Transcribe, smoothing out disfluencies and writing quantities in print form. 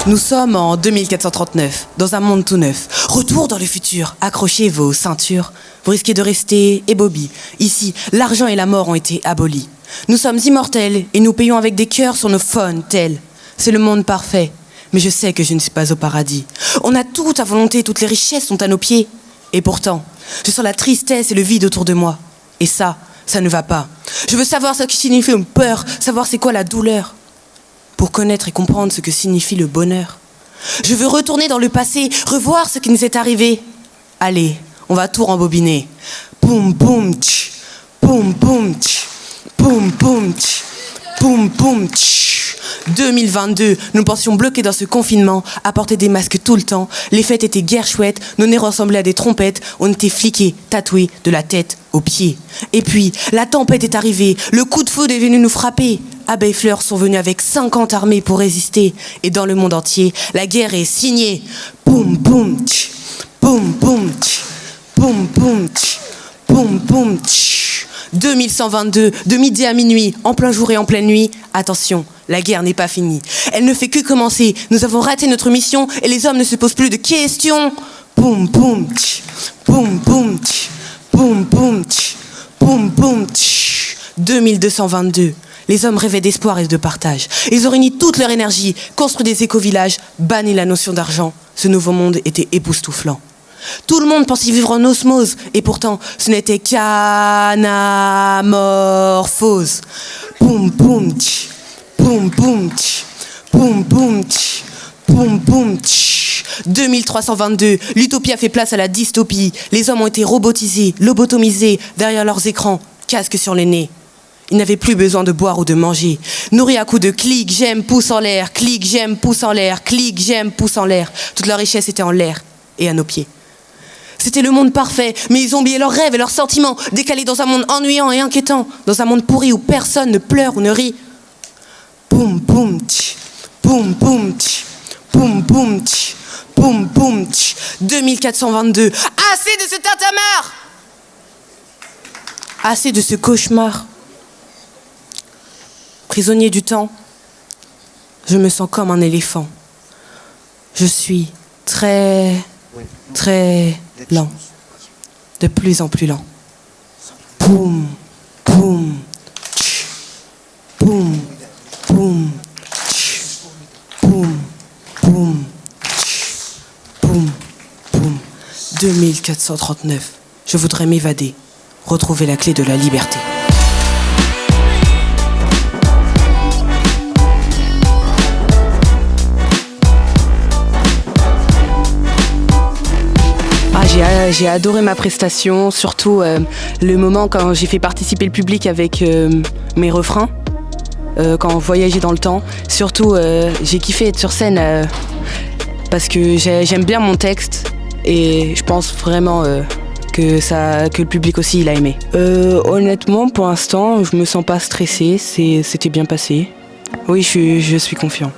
Nous sommes en 2439, dans un monde tout neuf. Retour dans le futur, accrochez vos ceintures. Vous risquez de rester ébobis. Ici, l'argent et la mort ont été abolis. Nous sommes immortels et nous payons avec des cœurs sur nos phone tels. C'est le monde parfait, mais je sais que je ne suis pas au paradis. On a tout à volonté, toutes les richesses sont à nos pieds. Et pourtant, je sens la tristesse et le vide autour de moi. Et ça ne va pas. Je veux savoir ce qui signifie une peur, savoir c'est quoi la douleur, pour connaître et comprendre ce que signifie le bonheur. Je veux retourner dans le passé, revoir ce qui nous est arrivé. Allez, on va tout rembobiner. Poum poum tch, poum poum tch, poum poum tch, poum poum tch. 2022, nous pensions bloqués dans ce confinement, à porter des masques tout le temps. Les fêtes étaient guère chouettes, nos nez ressemblaient à des trompettes. On était fliqués, tatoués, de la tête aux pieds. Et puis, la tempête est arrivée, le coup de foudre est venu nous frapper. Abeilles Fleurs sont venus avec 50 armées pour résister. Et dans le monde entier, la guerre est signée. Poum poum tch, poum poum tch, poum poum tch, poum poum tch. 2122, de midi à minuit, en plein jour et en pleine nuit. Attention, la guerre n'est pas finie. Elle ne fait que commencer. Nous avons raté notre mission et les hommes ne se posent plus de questions. Poum poum tch, poum poum tch, poum poum tch, poum poum tch. 2222. Les hommes rêvaient d'espoir et de partage. Ils ont réuni toute leur énergie, construit des éco-villages, banni la notion d'argent. Ce nouveau monde était époustouflant. Tout le monde pensait vivre en osmose, et pourtant, ce n'était qu'anamorphose. Poum poum tch, poum poum tch, poum poum tch, poum poum tch. 2322, l'utopie a fait place à la dystopie. Les hommes ont été robotisés, lobotomisés, derrière leurs écrans, casques sur les nez. Ils n'avaient plus besoin de boire ou de manger. Nourris à coups de clic, j'aime, pouce en l'air, clic, j'aime, pouce en l'air, clic, j'aime, pouce en l'air. Toute leur richesse était en l'air et à nos pieds. C'était le monde parfait, mais ils ont oublié leurs rêves et leurs sentiments, décalés dans un monde ennuyant et inquiétant, dans un monde pourri où personne ne pleure ou ne rit. Poum poum tch, poum poum tch, poum poum tch, poum poum tch. 2422, assez de ce tintamarre! Assez de ce cauchemar. Prisonnier du temps, je me sens comme un éléphant. Je suis très lent, de plus en plus lent. Poum, poum, tch, poum, poum, tch, poum, poum, tch, poum, poum. 2439. Je voudrais m'évader, retrouver la clé de la liberté. J'ai adoré ma prestation, surtout le moment quand j'ai fait participer le public avec mes refrains, quand on voyageait dans le temps. Surtout, j'ai kiffé être sur scène parce que j'aime bien mon texte et je pense vraiment que le public aussi il a aimé. Honnêtement, pour l'instant, je me sens pas stressée, c'était bien passé. Oui, je suis confiant.